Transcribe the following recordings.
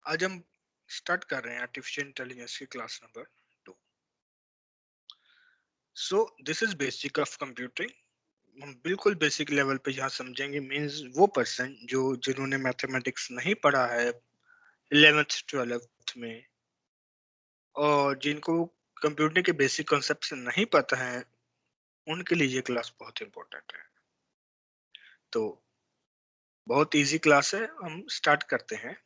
आज हम स्टार्ट कर रहे हैं आर्टिफिशियल इंटेलिजेंस की class number 2। So this is basic of computing. हम बिल्कुल बेसिक लेवल पे यहाँ समझेंगे। मींस वो पर्सन जो जिन्होंने मैथमेटिक्स नहीं पढ़ा है 11th 12th में, और जिनको कंप्यूटिंग के बेसिक कॉन्सेप्ट्स नहीं पता है, उनके लिए ये क्लास बहुत इंपॉर्टेंट है। तो बहुत इजी क्लास है, हम स्टार्ट करते हैं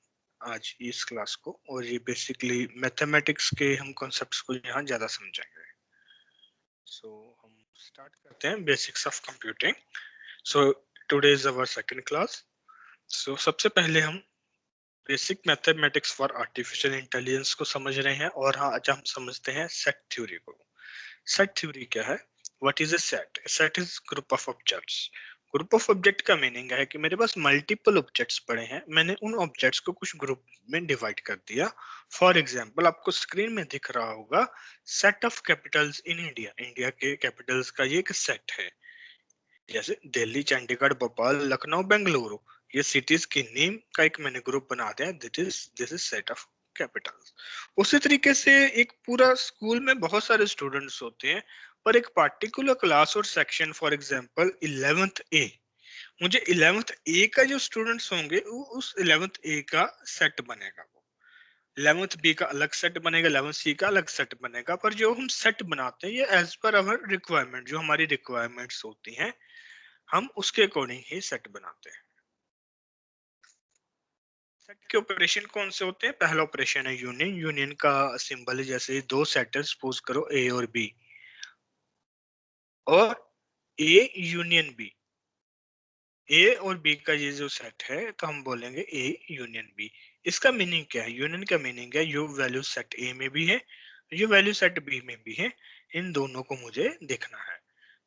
आज इस क्लास को। और ये बेसिकली मैथमेटिक्स के हम कॉन्सेप्ट्स को यहाँ ज्यादा समझेंगे। सो हम स्टार्ट करते हैं basics of computing. So today is our second class. So सबसे पहले हम basic mathematics for artificial intelligence को समझ रहे हैं, और हाँ आज हम समझते हैं सेट थ्योरी को। सेट थ्योरी क्या है? What is a set? Set is group of objects. Group of object का मीनिंग है कि मेरे पास मल्टीपल ऑब्जेक्ट्स पड़े हैं, मैंने उन ऑब्जेक्ट्स को कुछ ग्रुप में डिवाइड कर दिया। फॉर एग्जांपल आपको स्क्रीन में दिख रहा होगा set of capitals in India. India के कैपिटल्स का ये एक सेट है, जैसे दिल्ली, चंडीगढ़, भोपाल, लखनऊ, बेंगलुरु। ये सिटीज की नेम का एक मैंने ग्रुप बना दिया। This is set of Capitals. उसी तरीके से एक पूरा स्कूल में बहुत सारे स्टूडेंट्स होते हैं, पर एक पार्टिकुलर क्लास और सेक्शन, फॉर एग्जांपल 11th ए, मुझे 11th ए का जो स्टूडेंट्स होंगे उस 11th ए का सेट बनेगा। वो 11th बी का अलग सेट बनेगा, 11th सी का अलग सेट बनेगा। पर जो हम सेट बनाते हैं ये एज पर अवर रिक्वायरमेंट, जो हमारी रिक्वायरमेंट्स होती हैं, हम उसके अकॉर्डिंग ही सेट बनाते हैं। सेट के ऑपरेशन कौन से होते हैं? पहला ऑपरेशन है यूनियन। यूनियन का सिंबल है, जैसे दो सेट है, सपोज करो ए और बी, और ए यूनियन बी। ए और बी का ये जो सेट है तो हम बोलेंगे ए यूनियन बी। इसका मीनिंग क्या है? यूनियन का मीनिंग है यो वैल्यू सेट ए में भी है, यो वैल्यू सेट बी में भी है, इन दोनों को मुझे देखना है।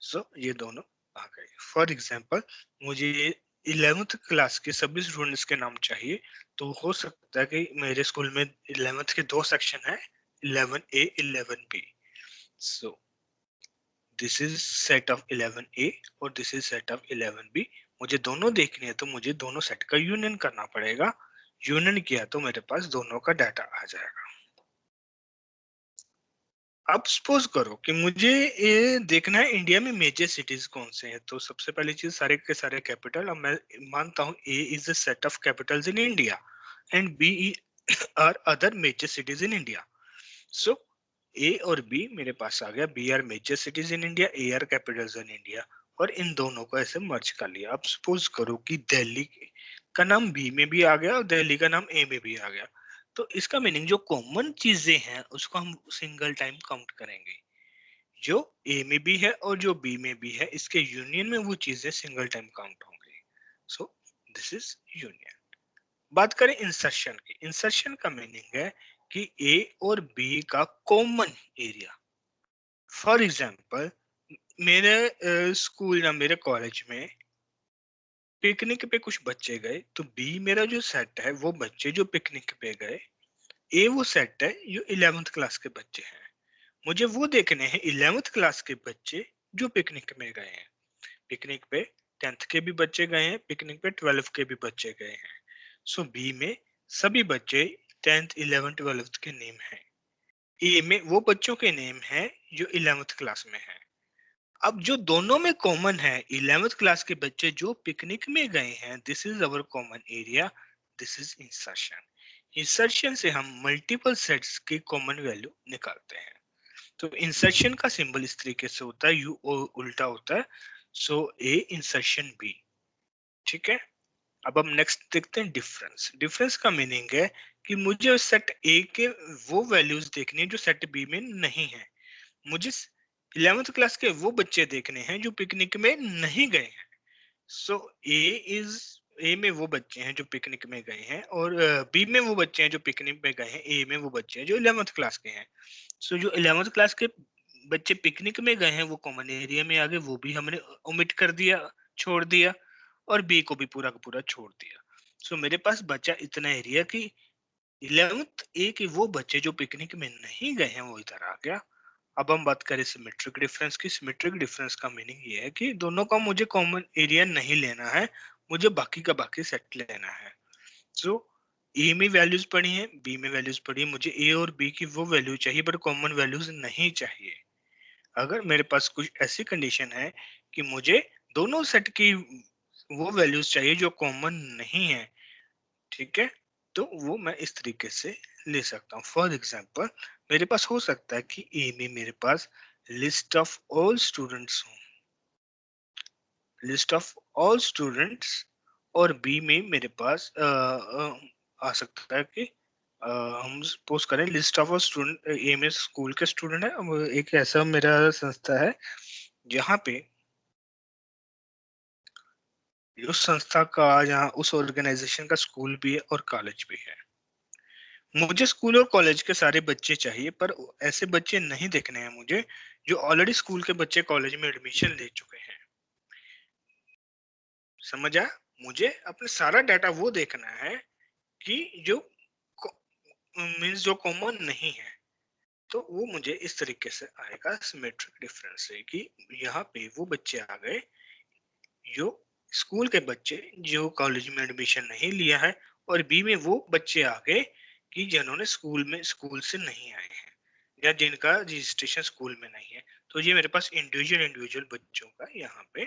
सो ये दोनों आ गए। फॉर एग्जांपल मुझे 11th क्लास के सभी स्टूडेंट्स के नाम चाहिए, तो हो सकता है कि मेरे स्कूल में 11th के दो सेक्शन है, 11A 11B। So this is set of 11A और this is set of 11B। मुझे दोनों देखने हैं तो मुझे दोनों सेट का यूनियन करना पड़ेगा। यूनियन किया तो मेरे पास दोनों का डाटा आ जाएगा। अब सपोज करो कि मुझे ये देखना है इंडिया में मेजर सिटीज कौन से हैं। तो सबसे पहली चीज, सारे के सारे कैपिटल। अब मैं मानता हूँ A is a set of capitals in India and B are other major cities in India. So A और बी मेरे पास आ गया। B are major cities in India, A are capitals in India, और इन दोनों को ऐसे मर्ज कर लिया। अब सपोज करो कि दिल्ली का नाम बी में भी आ गया और दिल्ली का नाम ए में भी आ गया। तो इसका मीनिंग जो कॉमन चीजें हैं उसको हम सिंगल टाइम काउंट करेंगे। जो ए में भी है और जो बी में भी है, इसके यूनियन में वो चीजें सिंगल टाइम काउंट होंगी। सो दिस इज यूनियन। बात करें इंसर्शन की। इंसर्शन का मीनिंग है कि ए और बी का कॉमन एरिया। फॉर एग्जांपल मेरे स्कूल या मेरे कॉलेज में पिकनिक पे कुछ बच्चे गए, तो बी मेरा जो सेट है वो बच्चे जो पिकनिक पे गए, ए वो सेट है जो 11th क्लास के बच्चे हैं। मुझे वो देखने हैं 11th क्लास के बच्चे जो पिकनिक में गए हैं। पिकनिक पे 10th के भी बच्चे गए हैं, पिकनिक पे 12th के भी बच्चे गए हैं। सो बी में सभी बच्चे 10th 11th 12th के नेम हैं। ए में वो बच्चों के नेम हैं जो 11th क्लास में हैं। अब जो दोनों में कॉमन है, 11th क्लास के बच्चे जो पिकनिक में गए हैं, this is our common area, this is insertion. Insertion से हम मल्टीपल सेट्स की कॉमन वैल्यू निकालते हैं। तो इंसर्शन का सिंबल इस तरीके से होता है, यू उल्टा होता है। सो ए इंसर्शन बी। ठीक है। अब हम नेक्स्ट देखते हैं डिफरेंस। डिफरेंस का मीनिंग है कि मुझे सेट ए के वो वैल्यूज देखनी है जो सेट बी में नहीं है। मुझे 11th क्लास के वो बच्चे देखने हैं जो पिकनिक में नहीं गए हैं। सो ए इज ए में वो बच्चे हैं जो पिकनिक में गए हैं, और बी में वो बच्चे हैं जो पिकनिक में गए हैं, ए में वो बच्चे हैं जो 11th क्लास के हैं। सो जो 11th क्लास के बच्चे पिकनिक में गए हैं वो कॉमन एरिया में आ गए, वो भी हमने ओमिट कर दिया, छोड़ दिया, और बी को भी पूरा का पूरा छोड़ दिया। सो मेरे पास बचा इतना एरिया कि 11th ए के वो बच्चे जो पिकनिक में नहीं गए हैं वो इधर आ गया। अब हम बात करें सिमेट्रिक डिफरेंस की। सिमेट्रिक डिफरेंस का मीनिंग ये है कि दोनों का मुझे कॉमन एरिया नहीं लेना है, मुझे बाकी का बाकी सेट लेना है। सो ए में वैल्यूज पड़ी हैं, बी में वैल्यूज पड़ी है, मुझे ए और बी की वो वैल्यू चाहिए बट कॉमन वैल्यूज नहीं चाहिए। अगर मेरे पास कुछ ऐसी कंडीशन है कि मुझे दोनों सेट की वो वैल्यूज चाहिए जो कॉमन नहीं है, ठीक है, तो वो मैं इस तरीके से ले सकता हूँ। फॉर एग्जाम्पल मेरे पास हो सकता है कि ए में मेरे पास लिस्ट ऑफ ऑल स्टूडेंट्स हो, लिस्ट ऑफ ऑल स्टूडेंट्स, और बी में मेरे पास आ सकता है कि हम सपोज करें लिस्ट ऑफ स्टूडेंट, ए में स्कूल के स्टूडेंट है, अब एक ऐसा मेरा संस्था है जहाँ पे उस संस्था का, यहाँ उस ऑर्गेनाइजेशन का स्कूल भी है और कॉलेज भी है। मुझे स्कूल और कॉलेज के सारे बच्चे चाहिए, पर ऐसे बच्चे नहीं देखने हैं मुझे जो ऑलरेडी स्कूल के बच्चे कॉलेज में एडमिशन ले चुके हैं। समझ आया? मुझे अपने सारा डाटा वो देखना है कि जो मीन्स जो कॉमन नहीं है, तो वो मुझे इस तरीके से आएगा सिमेट्रिक डिफरेंस से कि यहाँ पे वो बच्चे आ गए जो स्कूल के बच्चे जो कॉलेज में एडमिशन नहीं लिया है, और बी में वो बच्चे आ गए कि जिन्होंने स्कूल से नहीं आए हैं या जिनका रजिस्ट्रेशन स्कूल में नहीं है। तो ये मेरे पास इंडिविजुअल इंडिविजुअल बच्चों का यहाँ पे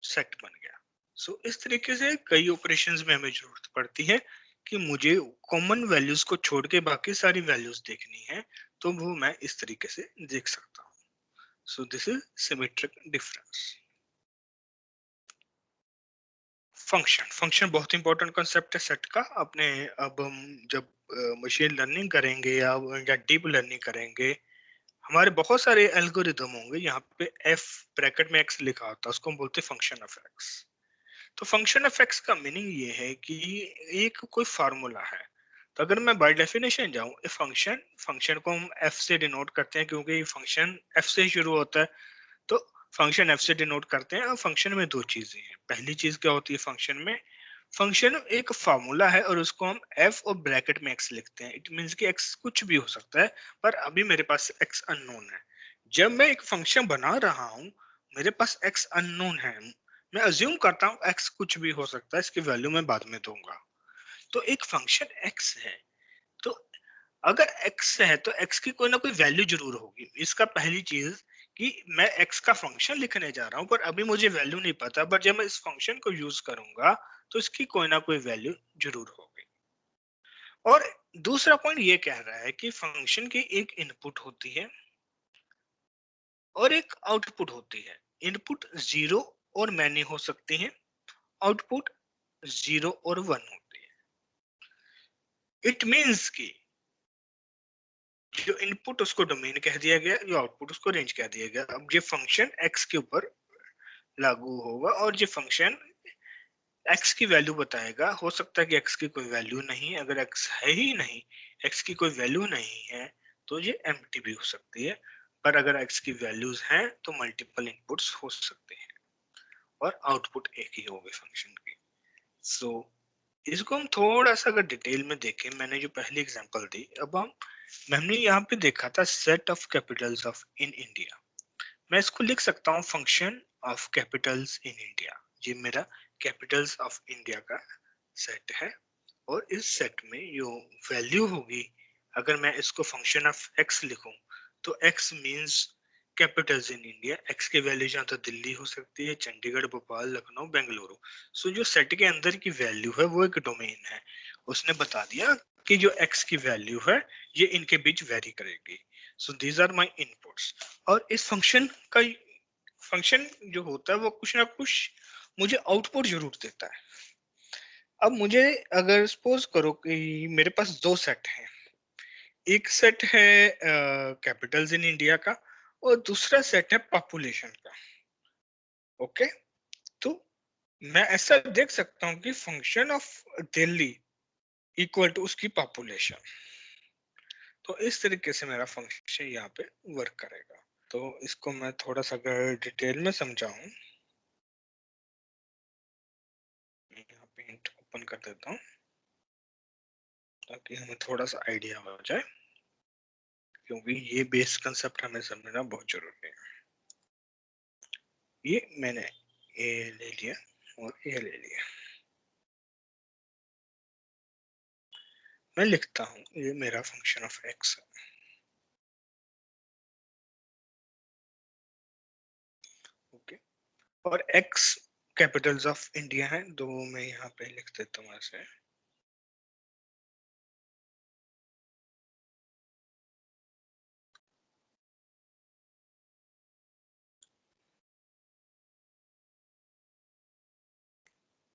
सेट बन गया। सो इस तरीके से कई ऑपरेशंस में हमें जरूरत पड़ती है कि मुझे कॉमन वैल्यूज को छोड़ के बाकी सारी वैल्यूज देखनी है, तो वो मैं इस तरीके से देख सकता हूँ। सो this is symmetric difference. Function बहुत इंपॉर्टेंट कॉन्सेप्ट है सेट का अपने। अब हम जब मशीन लर्निंग करेंगे या डीप लर्निंग करेंगे, हमारे बहुत सारे एल्गोरिदम होंगे। यहाँ पे एफ ब्रैकेट में एक्स लिखा होता है, उसको हम बोलते हैं फंक्शन ऑफ एक्स। तो फंक्शन ऑफ एक्स का मीनिंग ये है कि एक कोई फार्मूला है। तो अगर मैं बाय डेफिनेशन जाऊं, फंक्शन फंक्शन को हम एफ से डिनोट करते हैं क्योंकि फंक्शन एफ से शुरू होता है। तो फंक्शन एफ से डिनोट करते हैं। और फंक्शन में दो चीजें हैं। पहली चीज क्या होती है फंक्शन में, फंक्शन एक फार्मूला है और उसको हम एफ और ब्रैकेट में एक्स लिखते हैं। इट मीन्स कि एक्स कुछ भी हो सकता है, पर अभी मेरे पास एक्स अननोन है। जब मैं एक फंक्शन बना रहा हूं, मेरे पास एक्स अननोन है, मैं अज्यूम करता हूँ एक्स कुछ भी हो सकता है, इसकी वैल्यू मैं बाद में दूंगा। तो एक फंक्शन एक्स है, तो अगर x है तो x की कोई ना कोई वैल्यू जरूर होगी। इसका पहली चीज कि मैं x का फंक्शन लिखने जा रहा हूं, पर अभी मुझे वैल्यू नहीं पता, बट जब मैं इस फंक्शन को यूज करूंगा तो इसकी कोई ना कोई वैल्यू जरूर होगी। और दूसरा पॉइंट ये कह रहा है कि फंक्शन की एक इनपुट होती है और एक आउटपुट होती है। इनपुट जीरो और मैनी हो सकती है, आउटपुट जीरो और वन होती है। इट मीन्स की जो इनपुट उसको डोमेन कह दिया गया, जो आउटपुट उसको रेंज कह दिया गया। अब ये फंक्शन एक्स के ऊपर लागू होगा और ये फंक्शन एक्स की वैल्यू बताएगा। हो सकता है कि एक्स की कोई वैल्यू नहीं, अगर एक्स है ही नहीं, एक्स की कोई वैल्यू नहीं है, तो ये एम्प्टी भी हो सकती है। पर अगर एक्स की वैल्यूज हैं तो मल्टीपल इनपुट्स हो सकते हैं और आउटपुट एक ही होगी फंक्शन की। सो इसको हम थोड़ा सा अगर डिटेल में देखें, मैंने जो पहली एग्जांपल दी, अब हमने यहाँ पे देखा था set of Capitals of in India. मैं इसको लिख सकता हूँ function of capitals in India. ये मेरा कैपिटल्स ऑफ इंडिया का सेट है, और इस सेट में जो वैल्यू होगी, अगर मैं इसको फंक्शन ऑफ एक्स लिखूं, तो x means Capitals in India. X की वैल्यू जहाँ तो दिल्ली हो सकती है, चंडीगढ़, भोपाल, लखनऊ, बेंगलुरु। सो जो सेट के अंदर की वैल्यू है वो एक डोमेन है। उसने बता दिया कि जो एक्स की वैल्यू है ये इनके बीच वेरी करेगी। So these are my inputs. और इस फंक्शन का फंक्शन जो होता है वो कुछ ना कुछ मुझे आउटपुट जरूर देता है। अब मुझे अगर सपोज करो कि मेरे पास दो सेट हैं, एक सेट है कैपिटल्स इन इंडिया का और दूसरा सेट है पॉपुलेशन का। ओके, तो मैं ऐसा देख सकता हूँ कि function of Delhi equal to उसकी पॉपुलेशन। तो इस तरीके से मेरा फंक्शन यहाँ पे वर्क करेगा। तो इसको मैं थोड़ा सा अगर डिटेल में समझाऊं, यहाँ पेंट ओपन कर देता हूँ ताकि हमें थोड़ा सा आइडिया हो जाए, क्योंकि ये बेस कंसेप्ट हमें समझना बहुत जरूरी है। ये मैंने ए ले लिया और ए ले लिया। मैं लिखता हूँ ये मेरा फंक्शन ऑफ एक्स है। ओके, और एक्स कैपिटल्स ऑफ इंडिया है, तो मैं यहाँ पे लिख देता हूँ ऐसे।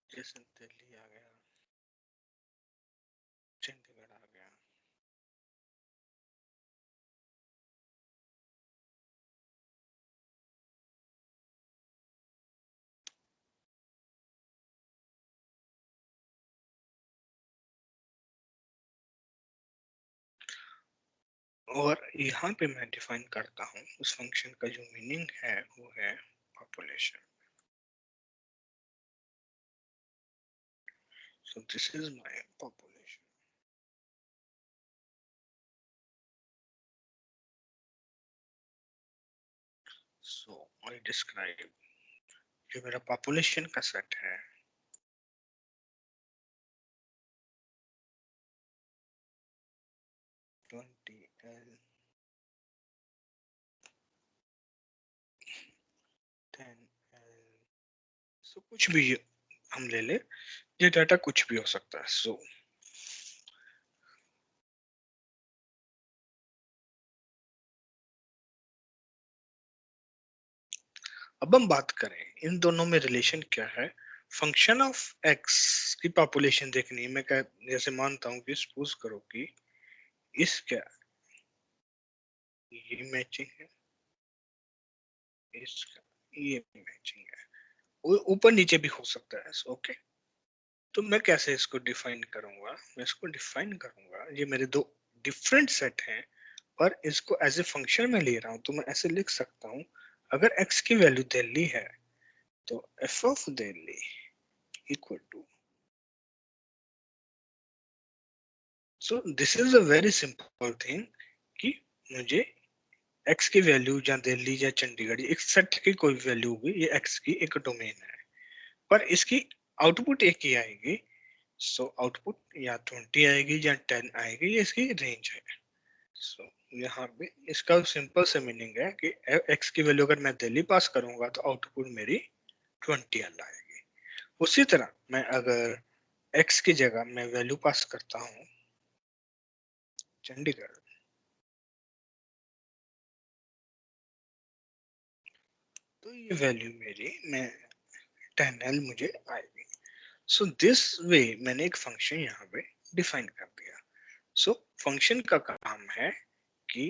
जैसे दिल्ली आ गया, चंडीगढ़ आ गया। और यहाँ पे मैं डिफाइन करता हूँ उस फंक्शन का जो मीनिंग है वो है population. So this is my population. So I describe जो मेरा पॉपुलेशन का सेट है, ट्वेंटी एल, 10L, सो कुछ भी हम ले ले, ये डाटा कुछ भी हो सकता है। सो अब हम बात करें इन दोनों में रिलेशन क्या है। फंक्शन ऑफ एक्स की पॉपुलेशन देखनी है। मैं क्या जैसे मानता हूँ कि सपोज करो कि इसका ये मैचिंग है, इसका ये मैचिंग है, ऊपर नीचे भी हो सकता है। ओके, तो मैं कैसे इसको डिफाइन करूंगा? मैं इसको डिफाइन करूंगा, ये मेरे दो डिफरेंट सेट हैं और इसको एज ए फंक्शन में ले रहा हूं, तो मैं ऐसे लिख सकता हूं। अगर x की वैल्यू दिल्ली है तो f of Delhi equal to, so this is a very simple thing कि मुझे x की वैल्यू या दिल्ली या चंडीगढ़ एक सेट की कोई वैल्यू होगी, ये x की एक डोमेन है, पर इसकी आउटपुट एक ही आएगी। सो आउटपुट या 20 आएगी या 10 आएगी, ये इसकी रेंज है। सो यहाँ पे इसका सिंपल से मीनिंग है कि x की वैल्यू अगर मैं दिल्ली पास करूंगा तो आउटपुट मेरी 20 आएगी। उसी तरह मैं अगर x की जगह मैं वैल्यू पास करता हूँ चंडीगढ़, तो ये वैल्यू मेरी मैं 10L मुझे आएगी। सो दिस वे मैंने एक फंक्शन यहाँ पे डिफाइन कर दिया। सो फंक्शन का काम है कि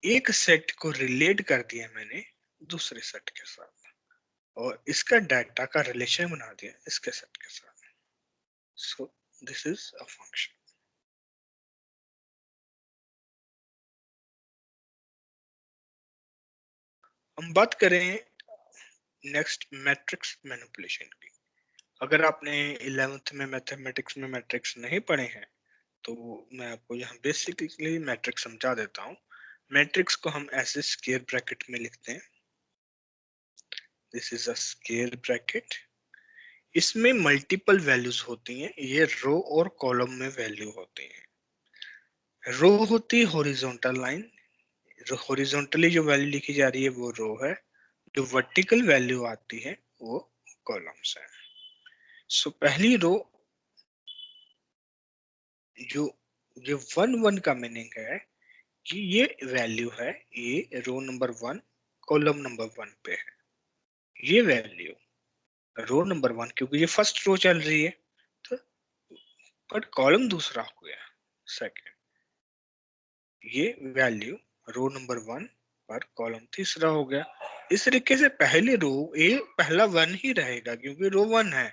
एक सेट को रिलेट कर दिया मैंने दूसरे सेट के साथ, और इसका डाटा का रिलेशन बना दिया इसके सेट के साथ। सो दिस इज अ फंक्शन। हम बात करें नेक्स्ट मैट्रिक्स मैनिपुलेशन की। अगर आपने 11th में मैथमेटिक्स में मैट्रिक्स नहीं पढ़े हैं तो मैं आपको यहाँ बेसिकली मैट्रिक्स समझा देता हूँ। मैट्रिक्स को हम ऐसे स्क्वायर ब्रैकेट में लिखते हैं। This is a square bracket. इसमें मल्टीपल वैल्यूज होती हैं, ये रो और कॉलम में वैल्यू होती हैं। रो होती है हॉरिजॉन्टल लाइन, हॉरिजॉन्टली जो वैल्यू लिखी जा रही है वो रो है, जो वर्टिकल वैल्यू आती है वो कॉलम्स है। सो पहली रो जो जो 1 1 का मीनिंग है कि ये वैल्यू है, ये रो नंबर 1 कॉलम नंबर 1 पे है। ये वैल्यू रो नंबर 1 क्योंकि ये फर्स्ट रो चल रही है, तो पर कॉलम दूसरा हो गया सेकंड। ये वैल्यू रो नंबर 1 पर कॉलम तीसरा हो गया। इस तरीके से पहली रो ए पहला 1 ही रहेगा क्योंकि रो 1 है,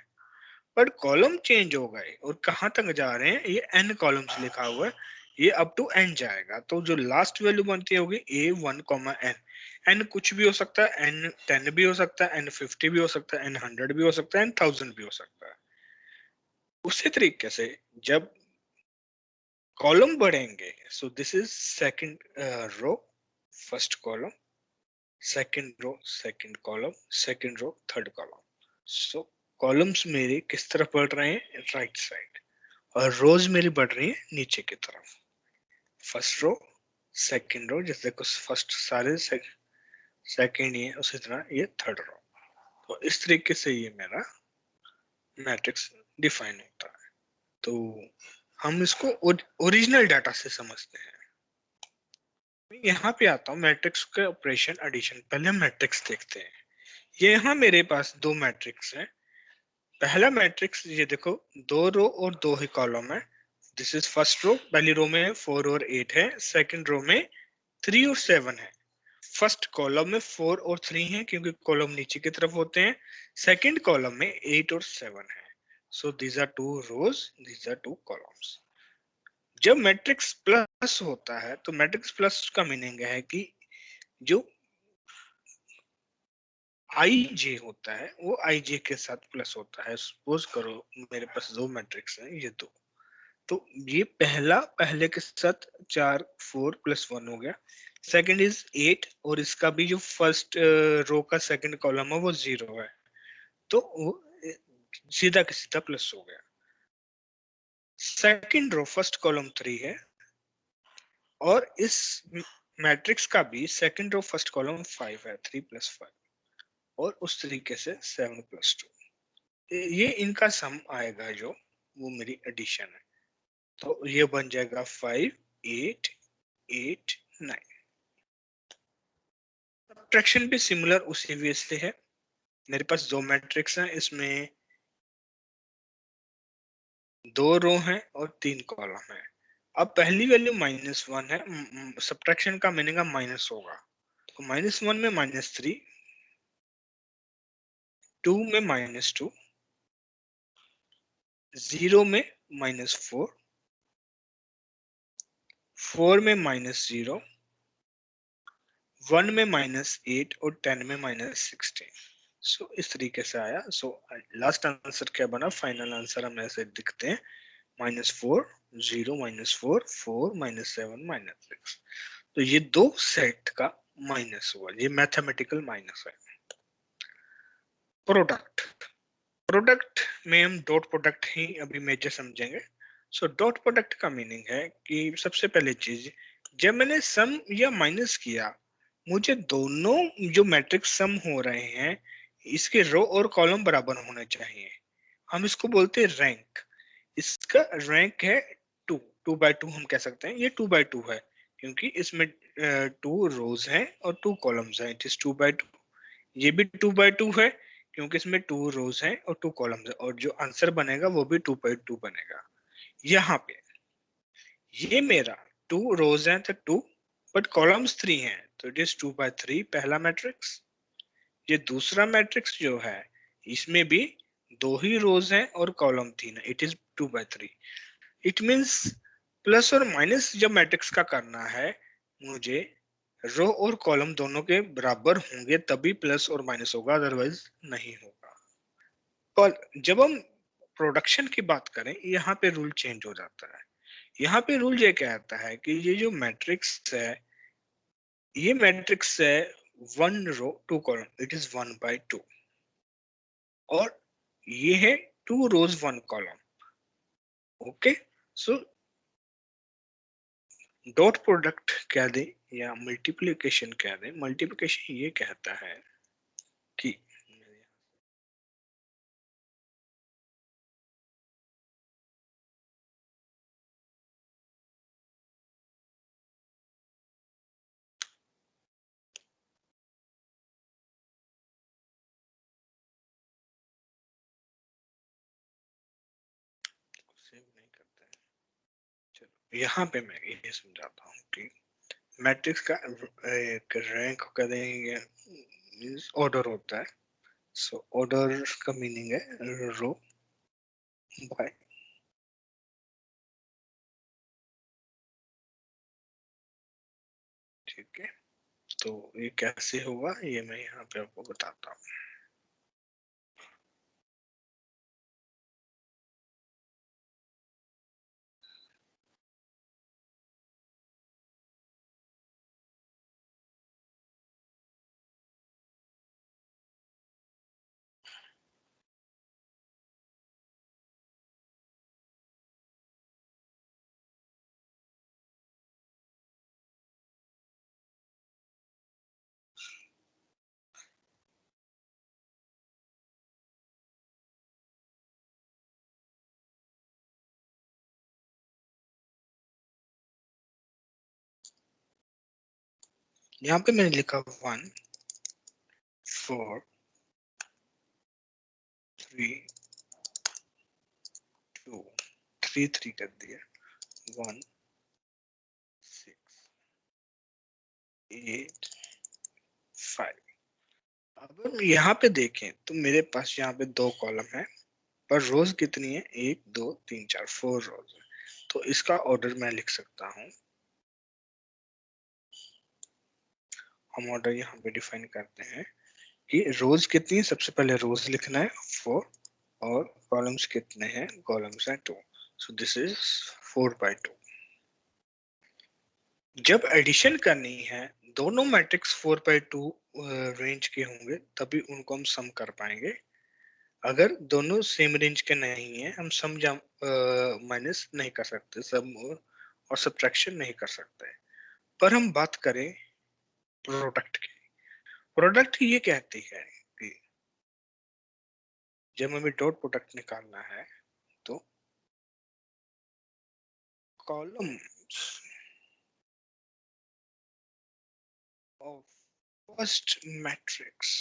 पर कॉलम चेंज हो गए और कहां तक जा रहे हैं, ये n कॉलम्स लिखा हुआ है, ये अप टू n जाएगा। तो जो लास्ट वैल्यू बनती होगी A1, n कुछ भी हो सकता है, n 10 भी हो सकता है, n 50 भी हो सकता है, n 100 भी हो सकता है, n 1000 भी हो सकता है। उसी तरीके से जब कॉलम बढ़ेंगे, so this is second row, first column, second row, second column, second row, third column. So columns मेरे किस तरफ बढ़ रहे हैं, राइट साइड। और रोज मेरी बढ़ रही है नीचे की तरफ, फर्स्ट रो सेकंड रो, जैसे कुछ फर्स्ट सारे सेकंड ही है उसी तरह ये थर्ड रो। तो इस तरीके से ये मेरा मैट्रिक्स डिफाइन होता है। तो हम इसको ओरिजिनल डाटा से समझते हैं। यहाँ पे आता हूँ मैट्रिक्स के ऑपरेशन एडिशन। पहले हम मैट्रिक्स देखते हैं। ये यहाँ मेरे पास दो मैट्रिक्स है। पहला मैट्रिक्स ये देखो, दो रो और दो ही कॉलम है। दिस इज फर्स्ट रो, पहली रो में 4 और 8 है, सेकंड रो में 3 और 7 है। फर्स्ट कॉलम में 4 और 3 है क्योंकि कॉलम नीचे की तरफ होते हैं। सेकंड कॉलम में 8 और 7 है। So these are two rows, these are two columns. जब मैट्रिक्स प्लस होता है तो मैट्रिक्स प्लस का मीनिंग है कि जो आई जे होता है वो आई जे के साथ प्लस होता है। सपोज करो मेरे पास दो मैट्रिक्स है, ये दो, तो ये पहला पहले के साथ 4 4 प्लस 1 हो गया। सेकंड इज 8 और इसका भी जो फर्स्ट रो का सेकंड कॉलम है वो 0 है, तो वो सीधा का सीधा प्लस हो गया। सेकंड रो फर्स्ट कॉलम 3 है और इस मैट्रिक्स का भी सेकंड रो फर्स्ट कॉलम 5 है, 3 प्लस 5, और उस तरीके से 7 प्लस 2। ये इनका सम आएगा जो, वो मेरी एडिशन है। तो ये बन जाएगा 5 8 8 9। सब्ट्रैक्शन भी सिमिलर उसी वे से है। मेरे पास दो मैट्रिक्स हैं, इसमें दो रो हैं और 3 कॉलम है। अब पहली वैल्यू -1 है, सब्ट्रैक्शन का मीनिंग माइनस होगा। तो -1 में -3, 2 में -2, 0 में -4, 4 में -0, 1 में -8 और 10 में -16। सो इस तरीके से आया। सो लास्ट आंसर क्या बना, फाइनल आंसर हम ऐसे दिखते हैं, -4 0 -4 4 -7 -6। तो ये दो सेट का माइनस हुआ, ये मैथमेटिकल माइनस है। प्रोडक्ट, प्रोडक्ट में हम डॉट प्रोडक्ट ही अभी मेजर समझेंगे। सो डॉट प्रोडक्ट का मीनिंग है कि सबसे पहले चीज, जब मैंने सम या माइनस किया, मुझे दोनों जो मैट्रिक्स सम हो रहे हैं इसके रो और कॉलम बराबर होने चाहिए। हम इसको बोलते हैं रैंक। इसका रैंक है 2, 2/2 हम कह सकते हैं। ये 2/2 है क्योंकि इसमें 2 रोज हैं और 2 कॉलम्स हैं। It is 2/2। ये भी 2/2 है क्योंकि इसमें 2 रोज हैं और 2 कॉलम्स हैं, और जो आंसर बनेगा वो भी 2/2 बनेगा। यहाँ पे ये मेरा 2 रोज हैं तो 2, बट कॉलम्स 3 हैं तो इट इज 2/3 पहला मैट्रिक्स। ये दूसरा मैट्रिक्स जो है इसमें भी 2 ही रोज हैं और कॉलम 3 है, it is 2/3। It means plus और माइनस जब मैट्रिक्स का करना है, मुझे रो और कॉलम दोनों के बराबर होंगे तभी प्लस और माइनस होगा, अदरवाइज नहीं होगा। पर जब हम प्रोडक्शन की बात करें, यहाँ पे रूल चेंज हो जाता है। यहाँ पे रूल ये कहता है कि ये जो मैट्रिक्स है, ये मैट्रिक्स है 1 रो 2 कॉलम, इट इज 1/2, और ये है 2 रोज 1 column. Okay, so dot product कह दे या मल्टीप्लिकेशन कह दे, मल्टीप्लिकेशन ये कहता है कि सेव नहीं करता है। चलो यहाँ पे मैं ये समझाता हूँ कि मैट्रिक्स का एक रैंक कह देंगे, मींस ऑर्डर होता है। सो ऑर्डर का मीनिंग है रो बाय, ठीक है। तो ये कैसे होगा ये मैं यहाँ पे आपको बताता हूँ। यहाँ पे मैंने लिखा 1 4 3 2 3 3 कर दिया 1 6 8 5। अब हम यहाँ पे देखें तो मेरे पास यहाँ पे 2 कॉलम है, पर रोज कितनी है? 1 2 3 4 4 रोज है। तो इसका ऑर्डर मैं लिख सकता हूँ। हम ऑर्डर यहाँ पे डिफाइन करते हैं कि रोज कितनी है, सबसे पहले रोज लिखना है 4, और कॉलम्स कितने हैं? कॉलम्स हैं 2। सो दिस इज 4/2। जब एडिशन करनी है, दोनों मैट्रिक्स 4/2 रेंज के होंगे, तभी उनको हम सम कर पाएंगे। अगर दोनों सेम रेंज के नहीं है, हम सम माइनस नहीं कर सकते, सम और सब्ट्रैक्शन नहीं कर सकते। पर हम बात करें प्रोडक्ट की। प्रोडक्ट ये कहती है कि जब हमें डॉट प्रोडक्ट निकालना है तो columns of first matrix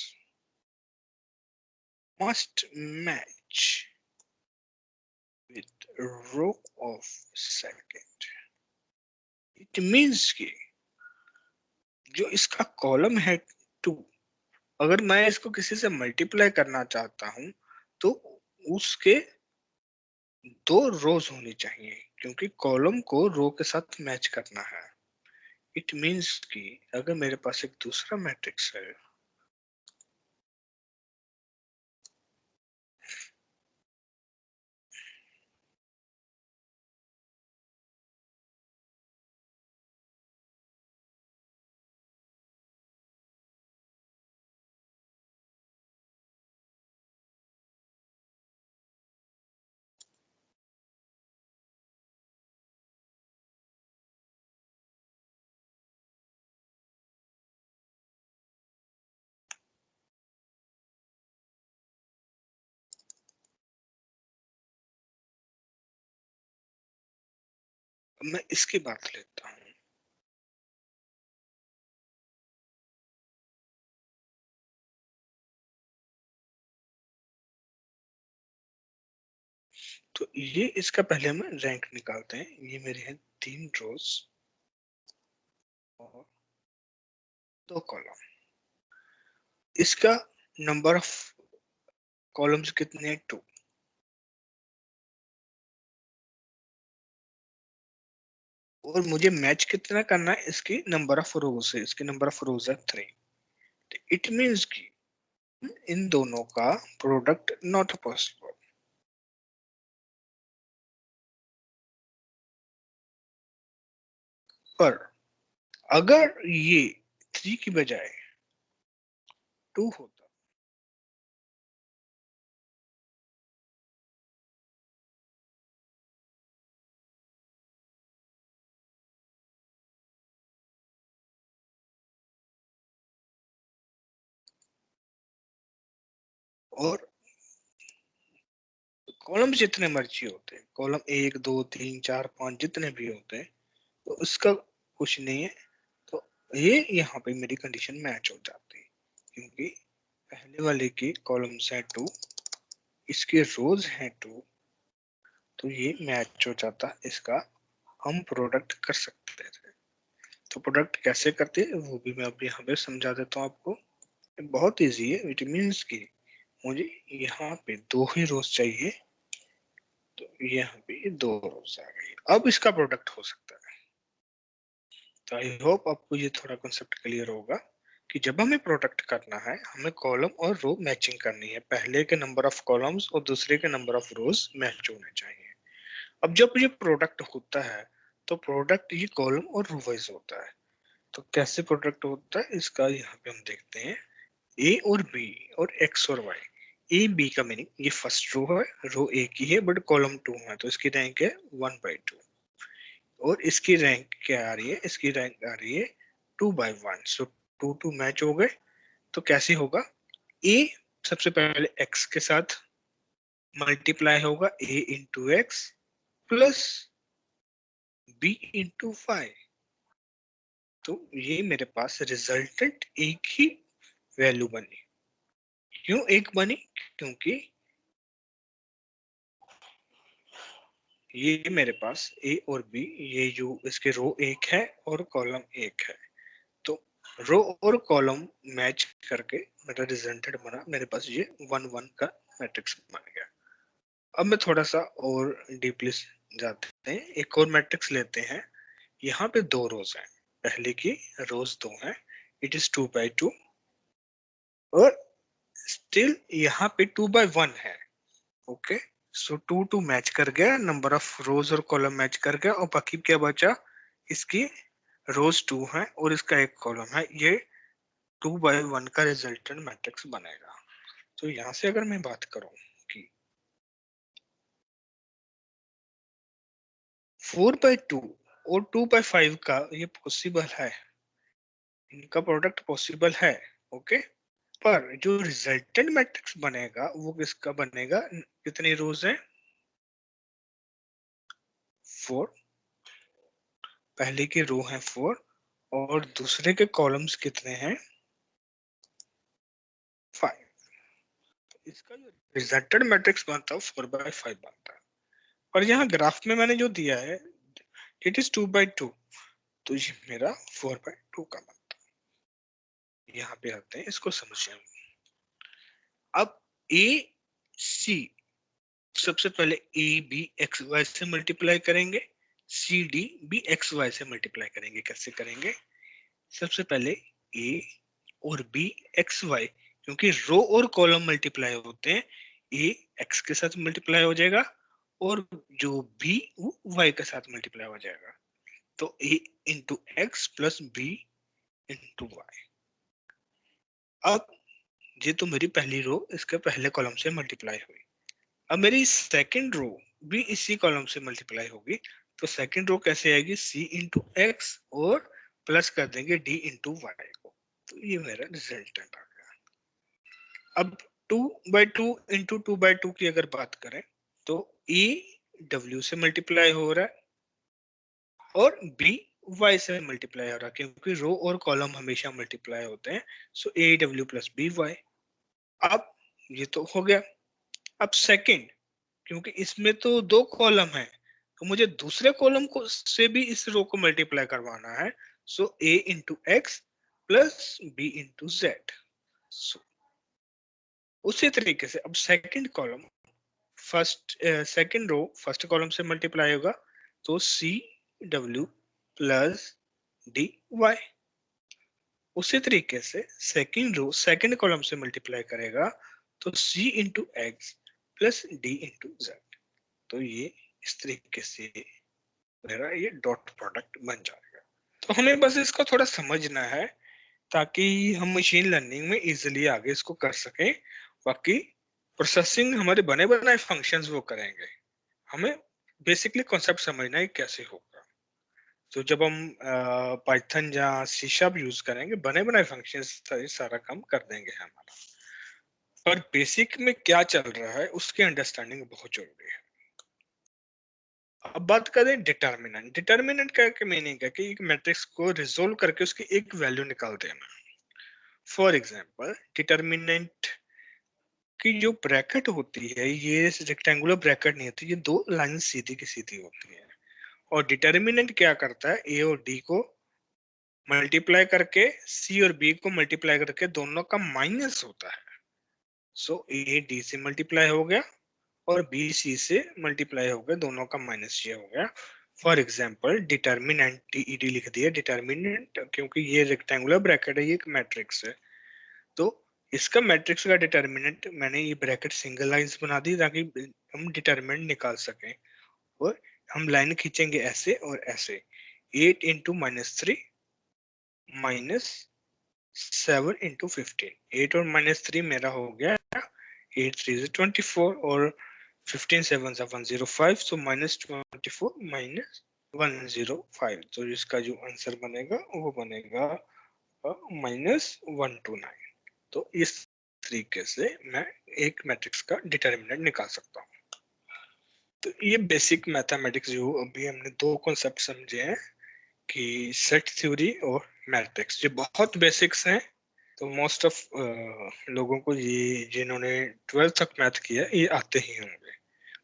must match with row of second. It means कि जो इसका कॉलम है 2, अगर मैं इसको किसी से मल्टीप्लाई करना चाहता हूं तो उसके 2 रोज होनी चाहिए, क्योंकि कॉलम को रो के साथ मैच करना है। इट मीन्स कि अगर मेरे पास एक दूसरा मैट्रिक्स है, मैं इसकी बात लेता हूं। तो ये इसका पहले हम रैंक निकालते हैं। ये मेरे हैं 3 रोज और 2 कॉलम। इसका नंबर ऑफ कॉलम्स कितने हैं? 2। और मुझे मैच कितना करना है? इसकी नंबर ऑफ रोज से। इसकी नंबर ऑफ रोज है 3। इट मीन्स कि इन दोनों का प्रोडक्ट नॉट पॉसिबल। पर अगर ये 3 की बजाय 2 होता, और कॉलम जितने मर्जी होते हैं, कॉलम 1 2 3 4 5 जितने भी होते हैं, तो उसका कुछ नहीं है। तो ये यहाँ पे मेरी कंडीशन मैच हो जाती है, क्योंकि पहले वाले की कॉलम्स है 2, इसके रोज हैं 2, तो ये मैच हो जाता। इसका हम प्रोडक्ट कर सकते थे। तो प्रोडक्ट कैसे करते हैं वो भी मैं अब यहाँ पे समझा देता हूँ आपको। बहुत इजी है। इट मीन्स कि मुझे यहाँ पे 2 ही रोज चाहिए, तो यहाँ पे 2 रोज आ गई। अब इसका प्रोडक्ट हो सकता है। तो आई होप आपको ये थोड़ा कॉन्सेप्ट क्लियर होगा कि जब हमें प्रोडक्ट करना है, हमें कॉलम और रो मैचिंग करनी है। पहले के नंबर ऑफ कॉलम्स और दूसरे के नंबर ऑफ रोज मैच होने चाहिए। अब जब ये प्रोडक्ट होता है, तो प्रोडक्ट ये कॉलम और रो वाइज होता है। तो कैसे प्रोडक्ट होता है इसका यहाँ पे हम देखते हैं। ए और बी और एक्स और वाई। ए बी का मीनिंग ये फर्स्ट रो है, रो ए की है बट कॉलम 2 है, तो इसकी रैंक है 1/2। और इसकी रैंक क्या आ रही है? इसकी रैंक आ रही है 2/1। सो 2 मैच हो गए। तो कैसे होगा? ए सबसे पहले एक्स के साथ मल्टीप्लाई होगा, A into X plus B into Y. तो ये मेरे पास रिजल्टेंट एक ही वैल्यू बनी। क्यों एक बनी? क्योंकि ये मेरे पास ए और बी, ये जो इसके रो एक है और कॉलम एक है, तो रो और कॉलम मैच करके मेरा रिजल्टेंट बना, मेरे पास ये 1 1 का मैट्रिक्स बन गया। अब मैं थोड़ा सा और डीपली जाते हैं, एक और मैट्रिक्स लेते हैं। यहाँ पे दो रोज हैं, पहले की रोज दो हैं, इट इज 2 by 2, और स्टिल यहाँ पे 2 by 1 है। ओके, सो 2 2 मैच कर गया, नंबर ऑफ रोज और कॉलम मैच कर गया, और बाकी क्या बचा? इसकी रोज 2 है और इसका एक कॉलम है, ये 2 by 1 का रिजल्टेंट मैट्रिक्स बनेगा। तो यहाँ से अगर मैं बात करूं कि 4 by 2 और 2 by 5 का ये पॉसिबल है, इनका प्रोडक्ट पॉसिबल है। ओके, पर जो रिजल्टेंट मैट्रिक्स बनेगा वो किसका बनेगा? कितनी रोज है? 4, पहले की रो है 4 और दूसरे के कॉलम्स कितने हैं? 5। इसका जो रिजल्टेंट मैट्रिक्स बनता है 4 by 5 बनता है। और यहाँ ग्राफ में मैंने जो दिया है इट इज 2 by 2, तो ये मेरा 4 by 2 का बनता है। यहाँ पे आते हैं, इसको समझिए। अब ए सी, सबसे पहले ए बी एक्स वाई से मल्टीप्लाई करेंगे, C D B X Y से मल्टीप्लाई करेंगे। कैसे करेंगे? सबसे पहले ए और बी एक्स वाई, क्योंकि रो और कॉलम मल्टीप्लाई होते हैं, ए एक्स के साथ मल्टीप्लाई हो जाएगा और जो बी वो वाई के साथ मल्टीप्लाई हो जाएगा। तो A into X plus B into Y. अब ये तो मेरी पहली रो इसके पहले कॉलम से मल्टीप्लाई हुई। अब मेरी सेकंड रो भी इसी कॉलम से मल्टीप्लाई होगी, तो सेकंड रो कैसे आएगी? सी इंटू एक्स और प्लस कर देंगे डी इंटू वाई को, तो ये मेरा रिजल्टेंट आ गया। अब 2 by 2 इंटू 2 by 2 की अगर बात करें तो ए डब्ल्यू से मल्टीप्लाई हो रहा है और बी वाई से मल्टीप्लाई हो रहा है, क्योंकि रो और कॉलम हमेशा मल्टीप्लाई होते हैं। So A W plus B Y. अब ये तो हो गया। अब सेकंड, क्योंकि इसमें तो दो कॉलम है, तो मुझे दूसरे कॉलम को से भी इस रो को मल्टीप्लाई करवाना है। So A into X plus B into Z. So उसी तरीके से अब second column, first second row first column से मल्टीप्लाई होगा, तो C W plus D Y. उसी तरीके से सेकंड रो सेकंड कॉलम से मल्टीप्लाई करेगा, तो C into X plus D into Z. तो ये इस तरीके से मेरा ये डॉट प्रोडक्ट बन जाएगा। तो हमें बस इसको थोड़ा समझना है ताकि हम मशीन लर्निंग में इजीली आगे इसको कर सकें। बाकी प्रोसेसिंग हमारे बने बनाए फंक्शंस वो करेंगे, हमें बेसिकली कॉन्सेप्ट समझना है कैसे होगा। तो जब हम पाइथन या सी शार्प यूज करेंगे, बने बनाए फंक्शंस सारा काम कर देंगे हमारा, पर बेसिक में क्या चल रहा है उसकी अंडरस्टैंडिंग बहुत जरूरी है। अब बात करें डिटर्मिनेंट। डिटर्मिनेंट का मीनिंग है कि एक मैट्रिक्स को रिजोल्व करके उसकी एक वैल्यू निकाल देना। फॉर एग्जांपल, डिटर्मिनेंट की जो ब्रैकेट होती है ये रेक्टेंगुलर ब्रैकेट नहीं होती, ये दो लाइन सीधी की सीधी होती है। और डिटर्मिनेंट क्या करता है? ए और डी को मल्टीप्लाई करके, सी और बी को मल्टीप्लाई करके दोनों का माइनस होता है। सो ए डी से मल्टीप्लाई हो गया और बी सी से मल्टीप्लाई हो गया, दोनों का माइनस ये हो गया। फॉर एग्जाम्पल डिटर्मिनेंट डी लिख दिया, डिटर्मिनेंट क्योंकि ये रेक्टेंगुलर ब्रैकेट है, ये एक मैट्रिक्स है, तो इसका मैट्रिक्स का डिटर्मिनेंट मैंने ये ब्रैकेट सिंगल लाइंस बना दी ताकि हम डिटर्मिनेंट निकाल सकें। और हम लाइन खींचेंगे ऐसे और ऐसे, 8 इंटू -3 -7 इंटू 15। 8 और -3 मेरा हो गया 8 3 is 24 और 15 7 is 105, so -24 -105, तो इसका जो आंसर बनेगा वो बनेगा -129। तो इस तरीके से मैं एक मैट्रिक्स का डिटर्मिनेंट निकाल सकता हूँ। तो ये बेसिक मैथमेटिक्स जो अभी हमने दो कॉन्सेप्ट समझे हैं, कि सेट थ्योरी और मैट्रिक्स, ये बहुत बेसिक्स हैं। तो मोस्ट ऑफ लोगों को ये, जिन्होंने 12th तक मैथ किया, ये आते ही होंगे,